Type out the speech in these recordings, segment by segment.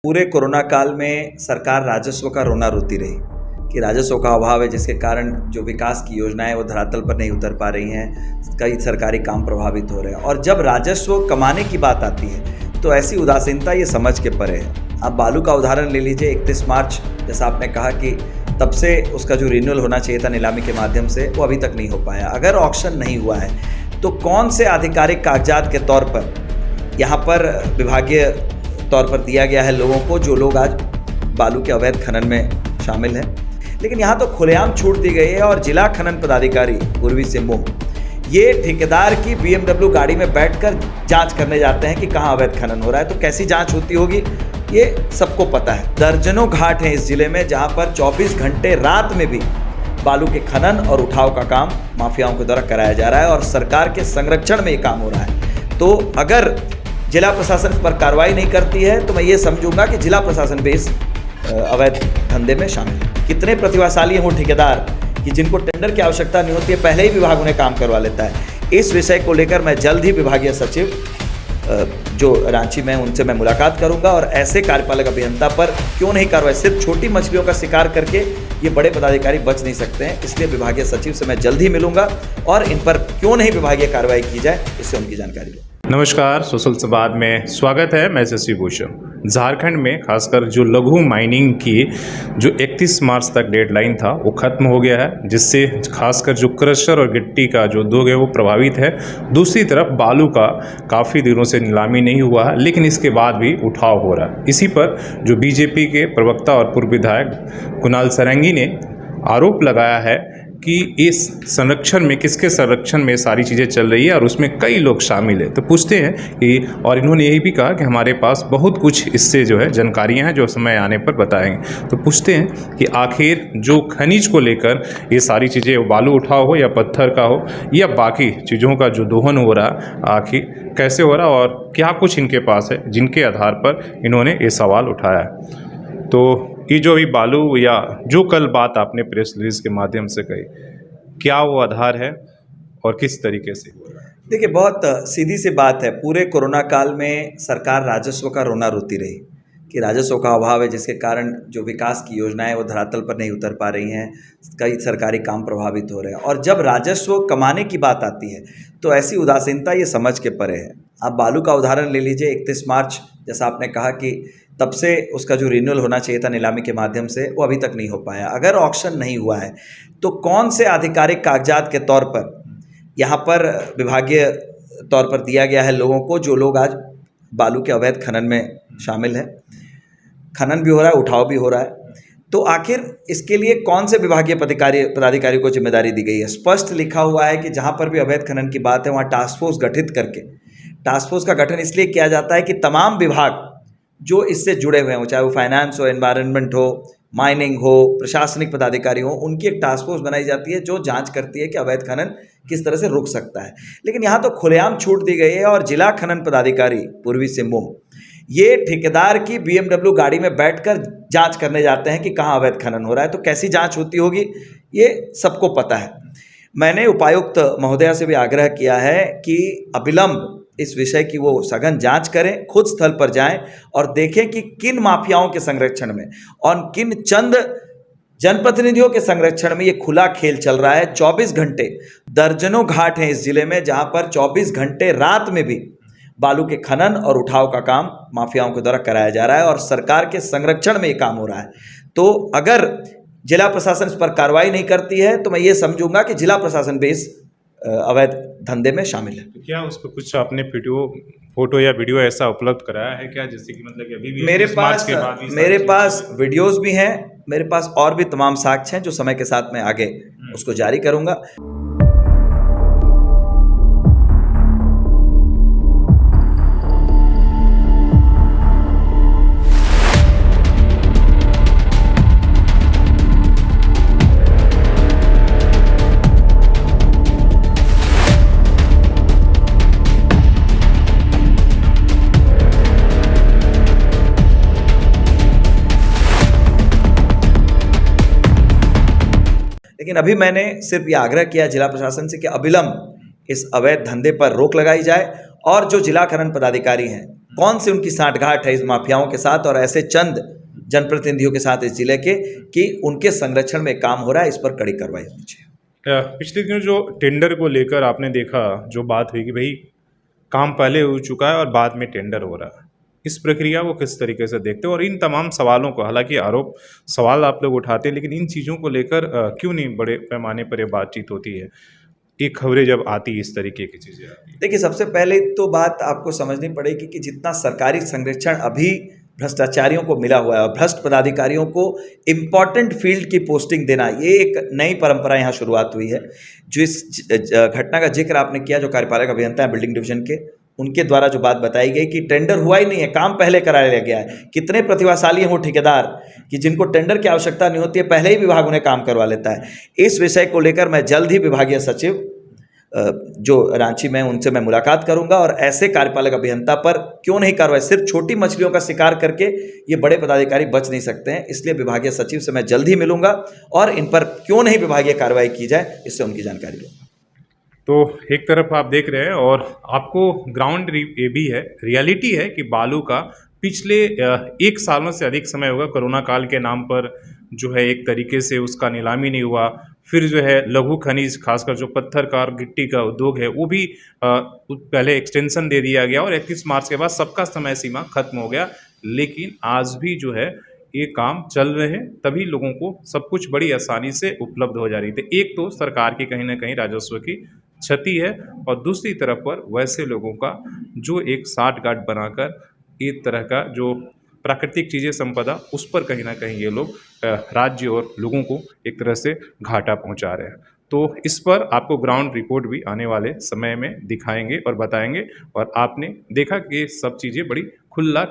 पूरे कोरोना काल में सरकार राजस्व का रोना रोती रही कि राजस्व का अभाव है, जिसके कारण जो विकास की योजनाएं वो धरातल पर नहीं उतर पा रही हैं। कई सरकारी काम प्रभावित हो रहे हैं और जब राजस्व कमाने की बात आती है तो ऐसी उदासीनता ये समझ के परे है। आप बालू का उदाहरण ले लीजिए। 31 मार्च जैसा आपने कहा कि तब से उसका जो रिन्यूअल होना चाहिए था नीलामी के माध्यम से, वो अभी तक नहीं हो पाया। अगर ऑक्शन नहीं हुआ है तो कौन से आधिकारिक कागजात के तौर पर यहाँ पर विभागीय तौर पर दिया गया है लोगों को, जो लोग आज बालू के अवैध खनन में शामिल हैं। लेकिन यहाँ तो खुलेआम छूट दी गई है और जिला खनन पदाधिकारी पूर्वी सिंहभूम ये ठेकेदार की BMW गाड़ी में बैठकर जांच करने जाते हैं कि कहाँ अवैध खनन हो रहा है। तो कैसी जांच होती होगी ये सबको पता है। दर्जनों घाट हैं इस जिले में जहाँ पर 24 घंटे रात में भी बालू के खनन और उठाव का काम माफियाओं के द्वारा कराया जा रहा है और सरकार के संरक्षण में ये काम हो रहा है। तो अगर जिला प्रशासन इस पर कार्रवाई नहीं करती है तो मैं ये समझूंगा कि जिला प्रशासन भी इस अवैध धंधे में शामिल है। कितने प्रतिभाशाली हैं वो ठेकेदार कि जिनको टेंडर की आवश्यकता नहीं होती है, पहले ही विभाग उन्हें काम करवा लेता है। इस विषय को लेकर मैं जल्द ही विभागीय सचिव जो रांची में उनसे मैं मुलाकात करूंगा और ऐसे कार्यपालक अभियंता पर क्यों नहीं कार्रवाई। सिर्फ छोटी मछलियों का शिकार करके ये बड़े पदाधिकारी बच नहीं सकते हैं। इसलिए विभागीय सचिव से मैं जल्द ही मिलूंगा और इन पर क्यों नहीं विभागीय कार्रवाई की जाए, इससे उनकी जानकारी लूँ। नमस्कार, सोशल संवाद में स्वागत है। मैं शशि भूषण। झारखंड में खासकर जो लघु माइनिंग की जो 31 मार्च तक डेडलाइन था वो ख़त्म हो गया है, जिससे खासकर जो क्रशर और गिट्टी का जो उद्योग है वो प्रभावित है। दूसरी तरफ बालू का काफ़ी दिनों से नीलामी नहीं हुआ है, लेकिन इसके बाद भी उठाव हो रहा है। इसी पर जो बीजेपी के प्रवक्ता और पूर्व विधायक कुणाल सारंगी ने आरोप लगाया है कि इस संरक्षण में किसके संरक्षण में सारी चीज़ें चल रही है और उसमें कई लोग शामिल हैं। तो पूछते हैं कि, और इन्होंने यही भी कहा कि हमारे पास बहुत कुछ इससे जो है जानकारियां हैं जो समय आने पर बताएंगे। तो पूछते हैं कि आखिर जो खनिज को लेकर ये सारी चीज़ें, बालू उठाव हो या पत्थर का हो या बाकी चीज़ों का जो दोहन हो रहा, आखिर कैसे हो रहा और क्या कुछ इनके पास है जिनके आधार पर इन्होंने ये सवाल उठाया है। तो ये जो भी बालू या जो कल बात आपने प्रेस रिलीज के माध्यम से कही, क्या वो आधार है और किस तरीके से? देखिए, बहुत सीधी सी बात है। पूरे कोरोना काल में सरकार राजस्व का रोना रोती रही कि राजस्व का अभाव है, जिसके कारण जो विकास की योजनाएं वो धरातल पर नहीं उतर पा रही हैं। कई सरकारी काम प्रभावित हो रहे हैं और जब राजस्व कमाने की बात आती है तो ऐसी उदासीनता ये समझ के परे है। आप बालू का उदाहरण ले लीजिए। 31 मार्च जैसा आपने कहा कि तब से उसका जो रिन्यूअल होना चाहिए था नीलामी के माध्यम से, वो अभी तक नहीं हो पाया। अगर ऑक्शन नहीं हुआ है तो कौन से आधिकारिक कागजात के तौर पर यहाँ पर विभागीय तौर पर दिया गया है लोगों को, जो लोग आज बालू के अवैध खनन में शामिल हैं। खनन भी हो रहा है, उठाव भी हो रहा है। तो आखिर इसके लिए कौन से विभागीय पदाधिकारी को जिम्मेदारी दी गई है? स्पष्ट लिखा हुआ है कि जहाँ पर भी अवैध खनन की बात है वहाँ टास्क फोर्स गठित करके, टास्क फोर्स का गठन इसलिए किया जाता है कि तमाम विभाग जो इससे जुड़े हुए हों, चाहे वो फाइनेंस हो, एनवायरनमेंट हो, माइनिंग हो, प्रशासनिक पदाधिकारी हो, उनकी एक टास्क फोर्स बनाई जाती है जो जांच करती है कि अवैध खनन किस तरह से रुक सकता है। लेकिन यहाँ तो खुलेआम छूट दी गई है और जिला खनन पदाधिकारी पूर्वी सिंहभूम ये ठेकेदार की BMW गाड़ी में बैठकर जांच करने जाते हैं कि कहाँ अवैध खनन हो रहा है। तो कैसी जांच होती होगी ये सबको पता है। मैंने उपायुक्त महोदया से भी आग्रह किया है कि अविलंब इस विषय की वो सघन जांच करें, खुद स्थल पर जाएं और देखें कि किन माफियाओं के संरक्षण में और किन चंद जनप्रतिनिधियों के संरक्षण में ये खुला खेल चल रहा है। 24 घंटे दर्जनों घाट हैं इस जिले में जहां पर 24 घंटे रात में भी बालू के खनन और उठाव का काम माफियाओं के द्वारा कराया जा रहा है और सरकार के संरक्षण में ये काम हो रहा है। तो अगर जिला प्रशासन इस पर कार्रवाई नहीं करती है तो मैं ये समझूंगा कि जिला प्रशासन भी इस अवैध धंधे में शामिल है। तो क्या उस पर कुछ आपने फोटो या वीडियो ऐसा उपलब्ध कराया है क्या, जैसे कि मतलब कि अभी भी मेरे पास वीडियोस भी हैं, मेरे पास और भी तमाम साक्ष्य हैं जो समय के साथ मैं आगे उसको जारी करूंगा। लेकिन अभी मैंने सिर्फ ये आग्रह किया जिला प्रशासन से कि अविलंब इस अवैध धंधे पर रोक लगाई जाए और जो जिला खनन पदाधिकारी हैं कौन सी उनकी साठगांठ है इस माफियाओं के साथ और ऐसे चंद जनप्रतिनिधियों के साथ इस जिले के कि उनके संरक्षण में काम हो रहा है, इस पर कड़ी कार्रवाई होनी चाहिए। पिछले दिनों जो टेंडर को लेकर आपने देखा, जो बात हुई कि भाई काम पहले हो चुका है और बाद में टेंडर हो रहा है, इस प्रक्रिया को किस तरीके से देखते हो? और इन तमाम सवालों को, हालांकि आरोप सवाल आप लोग उठाते हैं, लेकिन इन चीज़ों को लेकर क्यों नहीं बड़े पैमाने पर ये बातचीत होती है? ये खबरें जब आती है, इस तरीके की चीज़ें आती हैं। देखिए, सबसे पहले तो बात आपको समझनी पड़ेगी कि जितना सरकारी संरक्षण अभी भ्रष्टाचारियों को मिला हुआ है और भ्रष्ट पदाधिकारियों को इम्पॉर्टेंट फील्ड की पोस्टिंग देना, ये एक नई परंपरा यहाँ शुरुआत हुई है। जो इस घटना का जिक्र आपने किया, जो कार्यपालक अभियंता है बिल्डिंग डिवीजन के, उनके द्वारा जो बात बताई गई कि टेंडर हुआ ही नहीं है, काम पहले करा लिया गया है। कितने प्रतिभाशाली हैं वो ठेकेदार कि जिनको टेंडर की आवश्यकता नहीं होती है, पहले ही विभाग उन्हें काम करवा लेता है। इस विषय को लेकर मैं जल्द ही विभागीय सचिव जो रांची में, उनसे मैं मुलाकात करूंगा और ऐसे कार्यपालक अभियंता पर क्यों नहीं कार्रवाई, सिर्फ छोटी मछलियों का शिकार करके ये बड़े पदाधिकारी बच नहीं सकते हैं। इसलिए विभागीय सचिव से मैं जल्द ही मिलूंगा और इन पर क्यों नहीं विभागीय कार्रवाई की जाए, इससे उनकी जानकारी लूंगा। तो एक तरफ आप देख रहे हैं और आपको ग्राउंड ये भी है, रियलिटी है कि बालू का पिछले 1 सालों से अधिक समय होगा कोरोना काल के नाम पर जो है एक तरीके से उसका नीलामी नहीं हुआ। फिर जो है लघु खनिज, खासकर जो पत्थर का और गिट्टी का उद्योग है, वो भी पहले एक्सटेंशन दे दिया गया और 31 मार्च के बाद सबका समय सीमा खत्म हो गया। लेकिन आज भी जो है ये काम चल रहे हैं, तभी लोगों को सब कुछ बड़ी आसानी से उपलब्ध हो जा रही थी। एक तो सरकार की कहीं ना कहीं राजस्व की क्षति है और दूसरी तरफ पर वैसे लोगों का जो एक साठगांठ बनाकर एक तरह का जो प्राकृतिक चीज़ें, संपदा, उस पर कहीं ना कहीं ये लोग राज्य और लोगों को एक तरह से घाटा पहुंचा रहे हैं। तो इस पर आपको ग्राउंड रिपोर्ट भी आने वाले समय में दिखाएंगे और बताएंगे। और आपने देखा कि सब चीज़ें बड़ी खुला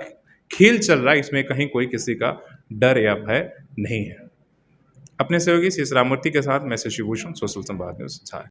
खेल चल रहा है, इसमें कहीं कोई किसी का डर या भय नहीं है। अपने सहयोगी सी राममूर्ति के साथ मैं शशि भूषण, सोशल संवाद न्यूज़ झारखंड।